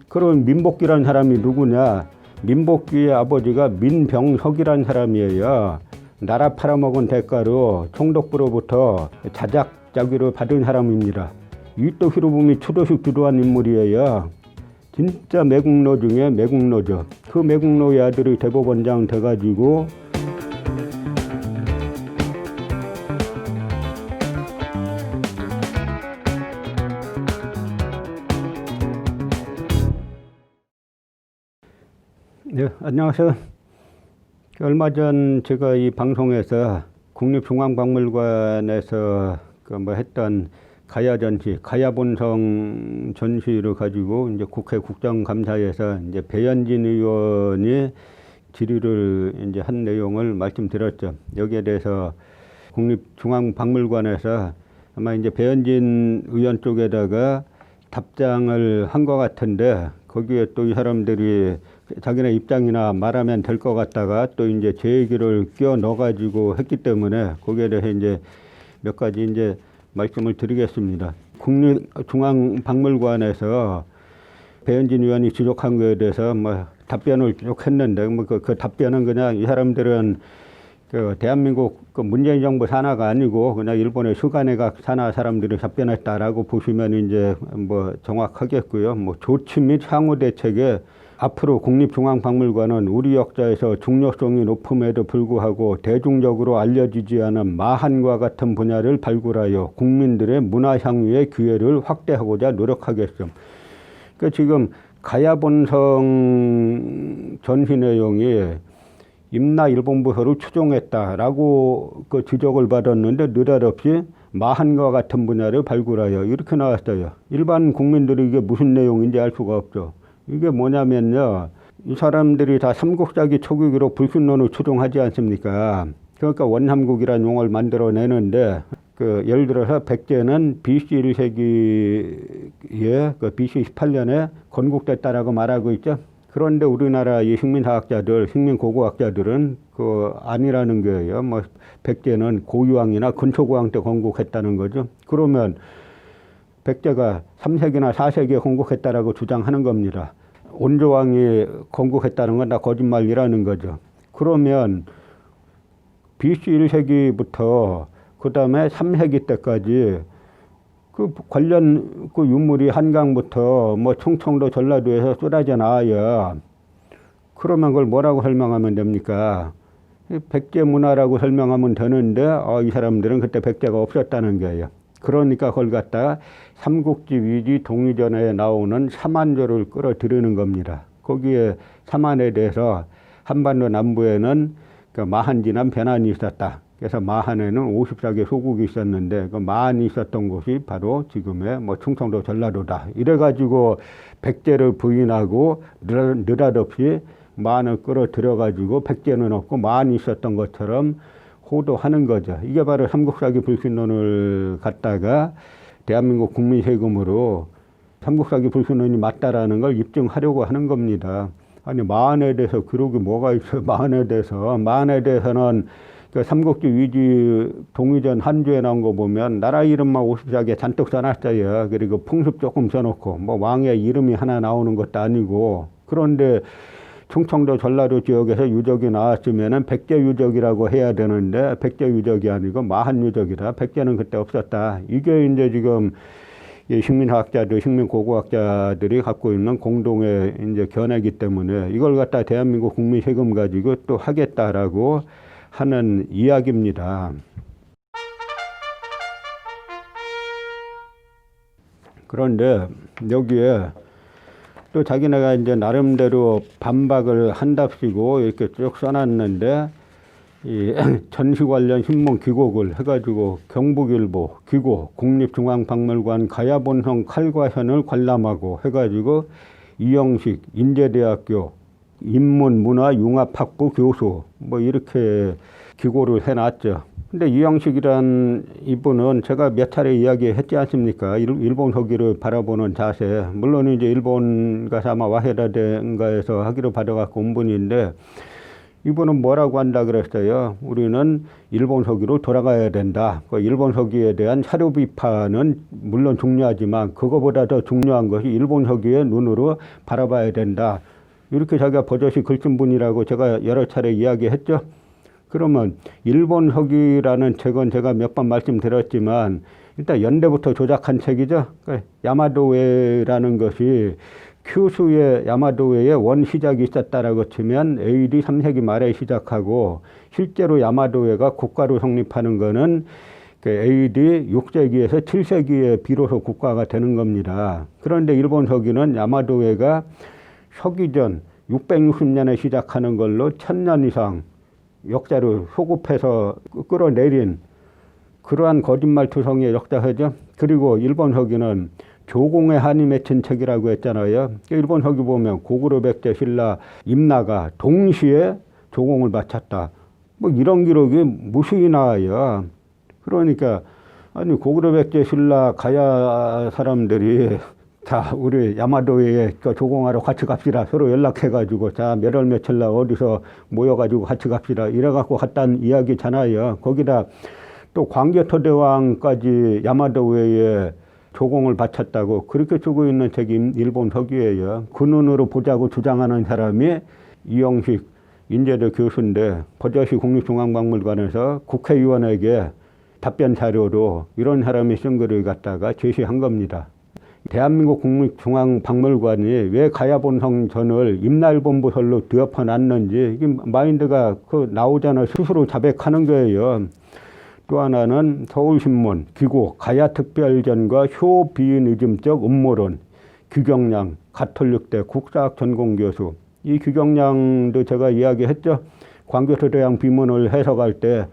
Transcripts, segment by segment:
그럼 민복귀란 사람이 누구냐? 민복귀의 아버지가 민병석이란 사람이에요. 나라 팔아먹은 대가로 총독부로부터 자작자기를 받은 사람입니다. 이또 히로부미 추도식 주도한 인물이에요. 진짜 매국노 중에 매국노죠. 그 매국노의 아들이 대법원장 돼가지고 네, 안녕하세요. 얼마 전 제가 이 방송에서 국립중앙박물관에서 했던 가야전시, 가야본성 전시를 가지고 이제 국회 국정감사에서 이제 배현진 의원이 질의를 이제 한 내용을 말씀드렸죠. 여기에 대해서 국립중앙박물관에서 아마 이제 배현진 의원 쪽에다가 답장을 한 것 같은데 거기에 또 이 사람들이 자기네 입장이나 말하면 될 것 같다가 또 이제 제 얘기를 끼워 넣어가지고 했기 때문에 거기에 대해서 이제 몇 가지 이제 말씀을 드리겠습니다. 국립중앙박물관에서 배현진 의원이 지적한 거에 대해서 답변을 쭉 했는데 그 답변은 그냥 이 사람들은 대한민국 문재인 정부 산하가 아니고 그냥 일본의 수간회각 산하 사람들이 답변했다라고 보시면 이제 정확하겠고요. 조치 및 향후 대책에 앞으로 국립중앙박물관은 우리 역사에서 중요성이 높음에도 불구하고 대중적으로 알려지지 않은 마한과 같은 분야를 발굴하여 국민들의 문화 향유의 기회를 확대하고자 노력하겠음. 그러니까 지금 가야본성 전시 내용이 임나 일본부서를 추종했다라고 그 지적을 받았는데 느닷없이 마한과 같은 분야를 발굴하여 이렇게 나왔어요. 일반 국민들이 이게 무슨 내용인지 알 수가 없죠. 이게 뭐냐면요, 이 사람들이 다 삼국사기 초기기로 불신론을 추종하지 않습니까? 그러니까 원삼국이라는 용어를 만들어내는데 예를 들어서 백제는 BC 1세기에 BC 18년에 건국됐다라고 말하고 있죠. 그런데 우리나라 이 식민사학자들, 식민고고학자들은 아니라는 거예요. 백제는 고유왕이나 근초고왕 때 건국했다는 거죠. 그러면 백제가 3세기나 4세기에 건국했다라고 주장하는 겁니다. 온조왕이 건국했다는 건 다 거짓말이라는 거죠. 그러면 BC 1세기부터 그 다음에 3세기 때까지 관련 유물이 한강부터 충청도 전라도에서 쏟아져 나와요. 그러면 그걸 뭐라고 설명하면 됩니까? 백제 문화라고 설명하면 되는데 이 사람들은 그때 백제가 없었다는 거예요. 그러니까 그걸 갖다가 삼국지 위지 동의전에 나오는 삼한조를 끌어들이는 겁니다. 거기에 삼한에 대해서 한반도 남부에는 마한지남 변한이 있었다. 그래서 마한에는 54개 소국이 있었는데 그 마한이 있었던 곳이 바로 지금의 충청도 전라도다. 이래가지고 백제를 부인하고 느닷없이 마한을 끌어들여가지고 백제는 없고 마한이 있었던 것처럼 호도하는 거죠. 이게 바로 삼국사기 불신론을 갖다가 대한민국 국민 세금으로 삼국사기 불신론이 맞다라는 걸 입증하려고 하는 겁니다. 아니 마한에 대해서 기록이 뭐가 있어요? 마한에 대해서는 삼국지 위지 동의전 한주에 나온 거 보면 나라 이름만 54개 잔뜩 써놨어요. 그리고 풍습 조금 써놓고 왕의 이름이 하나 나오는 것도 아니고. 그런데 충청도 전라도 지역에서 유적이 나왔으면은 백제 유적이라고 해야 되는데 백제 유적이 아니고 마한 유적이다. 백제는 그때 없었다. 이게 이제 지금 식민학자들, 식민고고학자들이 갖고 있는 공동의 이제 견해이기 때문에 이걸 갖다 대한민국 국민 세금 가지고 또 하겠다라고 하는 이야기입니다. 그런데 여기에 또 자기네가 이제 나름대로 반박을 한답시고 이렇게 쭉 써놨는데 이 전시 관련 신문 기곡을 해가지고 경북일보, 기고, 국립중앙박물관 가야본성 칼과현을 관람하고 해가지고 이영식 인제대학교 인문문화융합학부 교수 이렇게 기고를 해놨죠. 근데 이영식이란 이분은 제가 몇 차례 이야기했지 않습니까? 일본 서기를 바라보는 자세. 물론 이제 일본 가서 아마 와헤라덴가에서 학위를 받아갖고 온 분인데 이분은 뭐라고 한다 그랬어요. 우리는 일본 서기로 돌아가야 된다. 그 일본 서기에 대한 사료 비판은 물론 중요하지만 그거보다 더 중요한 것이 일본 서기의 눈으로 바라봐야 된다. 이렇게 자기가 버젓이 글쓴 분이라고 제가 여러 차례 이야기했죠. 그러면 일본 서기라는 책은 제가 몇 번 말씀드렸지만 일단 연대부터 조작한 책이죠. 그러니까 야마도웨라는 것이 큐슈의 야마도웨의 원시작이 있었다라고 치면 AD 3세기 말에 시작하고 실제로 야마도웨가 국가로 성립하는 것은 AD 6세기에서 7세기에 비로소 국가가 되는 겁니다. 그런데 일본 서기는 야마도웨가 서기전 660년에 시작하는 걸로 1000년 이상 역사를 소급해서 끌어내린 그러한 거짓말투성이의 역사회죠. 그리고 일본 서기는 조공의 한이 맺힌 책이라고 했잖아요. 일본 서기 보면 고구려 백제 신라 임나가 동시에 조공을 바쳤다. 뭐 이런 기록이 무수히 나와요. 그러니까 아니 고구려 백제 신라 가야 사람들이 자 우리 야마도에 조공하러 같이 갑시다. 서로 연락해가지고 자 몇 월 며칠 날 어디서 모여가지고 같이 갑시다. 이래갖고 갔다는 이야기잖아요. 거기다 또 광개토대왕까지 야마도에 조공을 바쳤다고 그렇게 쓰고 있는 책이 일본 서기예요. 그 눈으로 보자고 주장하는 사람이 이영식 인제대 교수인데 버젓이 국립중앙박물관에서 국회의원에게 답변 자료로 이런 사람이 쓴 글을 갖다가 제시한 겁니다. 대한민국 국립중앙박물관이 왜 가야본성전을 임날본부설로 뒤엎어놨는지 이게 마인드가 나오잖아요. 스스로 자백하는 거예요. 또 하나는 서울신문, 기고, 가야특별전과 효비인이즘적 음모론, 규경량, 가톨릭대 국사학 전공교수. 이 규경량도 제가 이야기했죠. 광교토대왕 비문을 해석할 때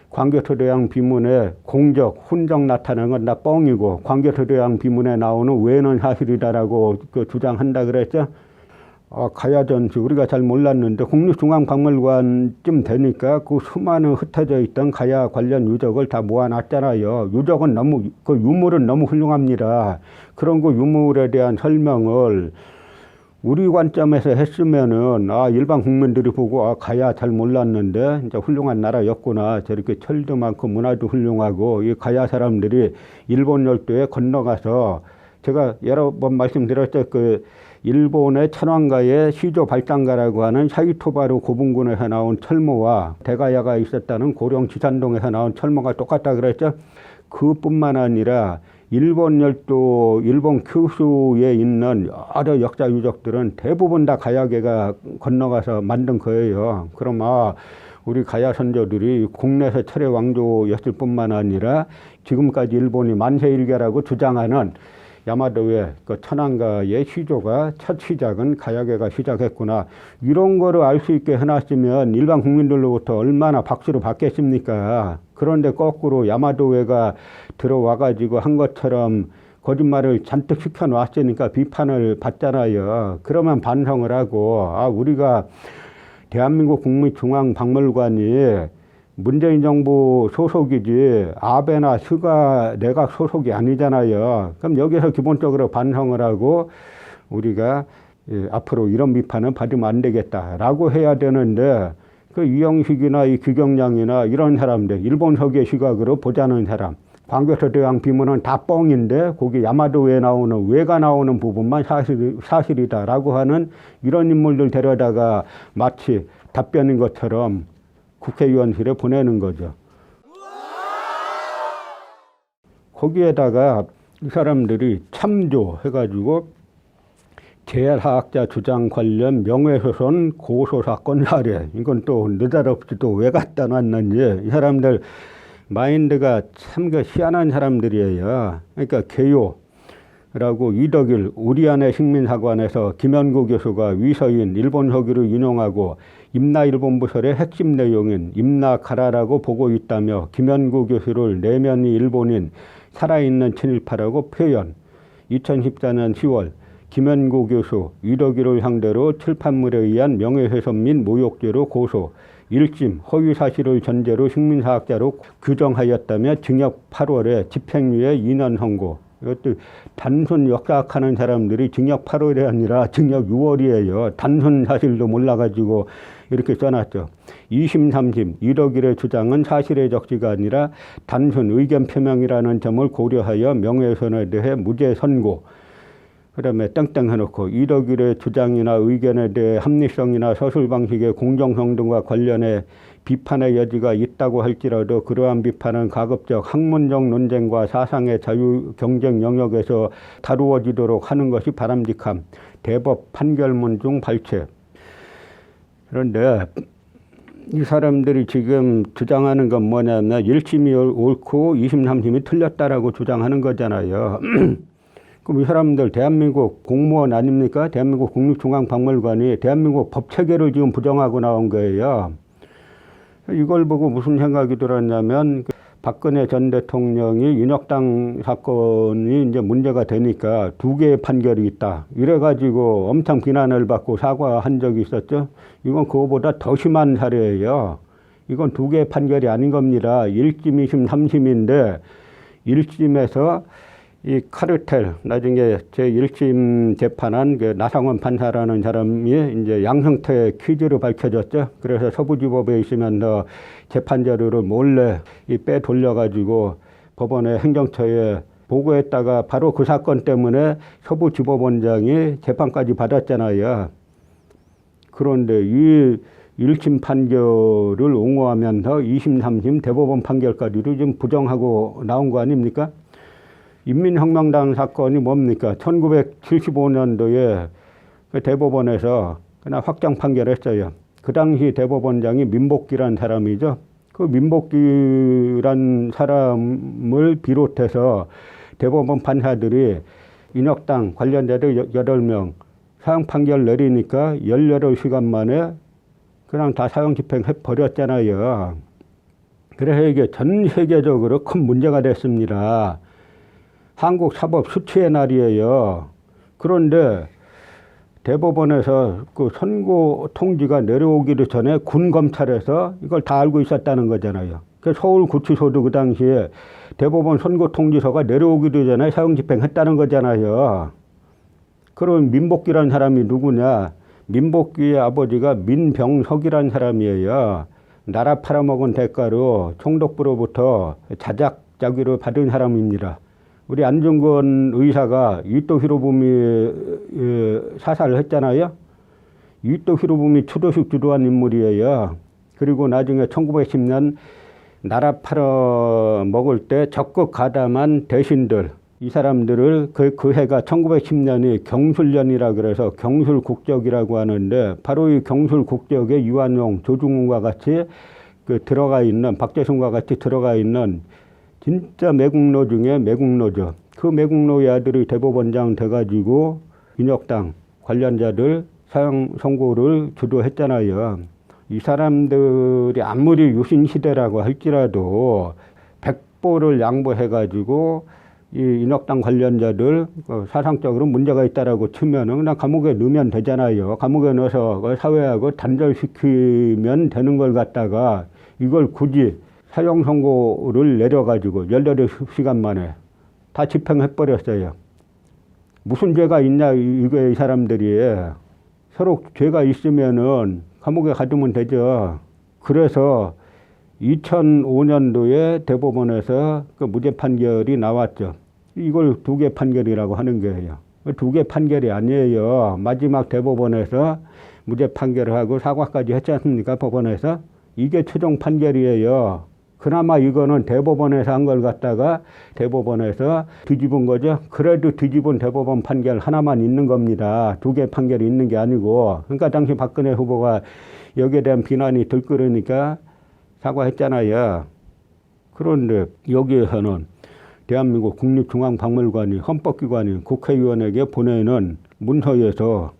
광교토대왕 비문에 공적, 훈적 나타나는 건 다 뻥이고 광교토대왕 비문에 나오는 외는 사실이다라고 주장한다 그랬죠. 가야전시 우리가 잘 몰랐는데 국립중앙박물관쯤 되니까 그 수많은 흩어져 있던 가야 관련 유적을 다 모아놨잖아요. 유적은 너무 그 유물은 너무 훌륭합니다. 그런 그 유물에 대한 설명을 우리 관점에서 했으면은 일반 국민들이 보고 가야 잘 몰랐는데 진짜 훌륭한 나라였구나. 저렇게 철도 많고 문화도 훌륭하고 이 가야 사람들이 일본 열도에 건너가서 제가 여러 번 말씀드렸죠. 일본의 천황가의 시조 발장가라고 하는 사이토바루 고분군에서 나온 철모와 대가야가 있었다는 고령 지산동에서 나온 철모가 똑같다 그랬죠. 그뿐만 아니라 일본 열도, 일본 큐슈에 있는 여러 역사 유적들은 대부분 다 가야계가 건너가서 만든 거예요. 그럼 우리 가야 선조들이 국내에서 철의 왕조였을 뿐만 아니라 지금까지 일본이 만세일계라고 주장하는 야마도의 천황가의 시조가 첫 시작은 가야계가 시작했구나. 이런 거를 알 수 있게 해놨으면 일반 국민들로부터 얼마나 박수를 받겠습니까? 그런데 거꾸로 야마도회가 들어와가지고 한 것처럼 거짓말을 잔뜩 시켜놨으니까 비판을 받잖아요. 그러면 반성을 하고 우리가 대한민국 국립중앙박물관이 문재인 정부 소속이지 아베나 스가 내각 소속이 아니잖아요. 그럼 여기서 기본적으로 반성을 하고 우리가 앞으로 이런 비판은 받으면 안 되겠다라고 해야 되는데 이영식이나 이 규경량이나 이런 사람들 일본 서기의 시각으로 보자는 사람 광교토대왕 비문은 다 뻥인데 거기 야마도에 나오는 외가 나오는 부분만 사실이다라고 하는 이런 인물들 데려다가 마치 답변인 것처럼 국회의원실에 보내는 거죠. 거기에다가 이 사람들이 참조 해가지고 제사학자 주장 관련 명예훼손 고소사건 사례 이건 또 느닷없이 또 왜 갖다 놨는지 이 사람들 마인드가 참 희한한 사람들이에요. 그러니까 개요라고 이덕일 우리안의 식민사관에서 김연구 교수가 위서인 일본 서기를 인용하고 임나일본부설의 핵심 내용인 임나가라라고 보고 있다며 김연구 교수를 내면이 일본인 살아있는 친일파라고 표현. 2014년 10월 김연구 교수 이덕일을 상대로 출판물에 의한 명예훼손 및 모욕죄로 고소. 1심 허위사실을 전제로 식민사학자로 규정하였다며 징역 8월에 집행유예 2년 선고. 이것도 단순 역사학하는 사람들이 징역 8월이 아니라 징역 6월이에요. 단순 사실도 몰라가지고 이렇게 써놨죠. 2심, 3심, 1억 1의 주장은 사실의 적시가 아니라 단순 의견 표명이라는 점을 고려하여 명예훼손에 대해 무죄 선고. 그 다음에 땡땡 해놓고 1억 1의 주장이나 의견에 대해 합리성이나 서술 방식의 공정성 등과 관련해 비판의 여지가 있다고 할지라도 그러한 비판은 가급적 학문적 논쟁과 사상의 자유 경쟁 영역에서 다루어지도록 하는 것이 바람직함. 대법 판결문 중 발췌. 그런데 이 사람들이 지금 주장하는 건 뭐냐면 1심이 옳고 2심, 3심이 틀렸다라고 주장하는 거잖아요. 그럼 이 사람들 대한민국 공무원 아닙니까? 대한민국 국립중앙박물관이 대한민국 법체계를 지금 부정하고 나온 거예요. 이걸 보고 무슨 생각이 들었냐면 박근혜 전 대통령이 인혁당 사건이 이제 문제가 되니까 2개의 판결이 있다. 이래가지고 엄청 비난을 받고 사과한 적이 있었죠. 이건 그거보다 더 심한 사례예요. 이건 2개의 판결이 아닌 겁니다. 1심, 2심, 3심인데 1심에서 이 카르텔, 나중에 제1심 재판한 그 나상원 판사라는 사람이 이제 양형태 퀴즈로 밝혀졌죠. 그래서 서부지법에 있으면서 재판 자료를 몰래 빼 돌려가지고 법원의 행정처에 보고했다가 바로 그 사건 때문에 서부지법원장이 재판까지 받았잖아요. 그런데 이 1심 판결을 옹호하면서 2심, 3심 대법원 판결까지도 좀 부정하고 나온 거 아닙니까? 인민혁명당 사건이 뭡니까? 1975년도에 그 대법원에서 그냥 확정 판결했어요. 그 당시 대법원장이 민복기란 사람이죠. 그 민복기란 사람을 비롯해서 대법원 판사들이 인혁당 관련자들 8명 사형 판결 내리니까 18시간 만에 그냥 다 사형 집행해버렸잖아요. 그래서 이게 전 세계적으로 큰 문제가 됐습니다. 한국 사법 수치의 날이에요. 그런데 대법원에서 그 선고 통지가 내려오기도 전에 군 검찰에서 이걸 다 알고 있었다는 거잖아요. 그 서울구치소도 그 당시에 대법원 선고 통지서가 내려오기도 전에 사형 집행했다는 거잖아요. 그럼 민복기란 사람이 누구냐? 민복기의 아버지가 민병석이란 사람이에요. 나라 팔아먹은 대가로 총독부로부터 자작자기를 받은 사람입니다. 우리 안중근 의사가 이토 히로부미 사살을 했잖아요. 이토 히로부미 추도식 주도한 인물이에요. 그리고 나중에 1910년 나라 팔아먹을 때 적극 가담한 대신들, 이 사람들을 그 해가 1910년이 경술년이라 그래서 경술국적이라고 하는데 바로 이 경술국적에 유한용, 조중훈과 같이 들어가 있는, 박재순과 같이 들어가 있는 진짜 매국노 중에 매국노죠. 그 매국노의 아들이 대법원장 돼가지고 인혁당 관련자들 사형 선고를 주도했잖아요. 이 사람들이 아무리 유신시대라고 할지라도 백보를 양보해가지고 이 인혁당 관련자들 사상적으로 문제가 있다라고 치면은 그냥 감옥에 넣으면 되잖아요. 감옥에 넣어서 사회하고 단절시키면 되는 걸 갖다가 이걸 굳이 사형 선고를 내려가지고 18시간 만에 다 집행해버렸어요. 무슨 죄가 있냐, 이게 이 사람들이. 서로 죄가 있으면은 감옥에 가두면 되죠. 그래서 2005년도에 대법원에서 그 무죄 판결이 나왔죠. 이걸 2개 판결이라고 하는 거예요. 2개 판결이 아니에요. 마지막 대법원에서 무죄 판결을 하고 사과까지 했지 않습니까? 법원에서. 이게 최종 판결이에요. 그나마 이거는 대법원에서 한 걸 갖다가 대법원에서 뒤집은 거죠. 그래도 뒤집은 대법원 판결 하나만 있는 겁니다. 2개 판결이 있는 게 아니고. 그러니까 당시 박근혜 후보가 여기에 대한 비난이 들끓으니까 사과했잖아요. 그런데 여기에서는 대한민국 국립중앙박물관이 헌법기관인 국회의원에게 보내는 문서에서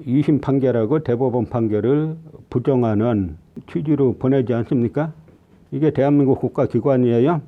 2심 판결하고 대법원 판결을 부정하는 취지로 보내지 않습니까? 이게 대한민국 국가기관이에요.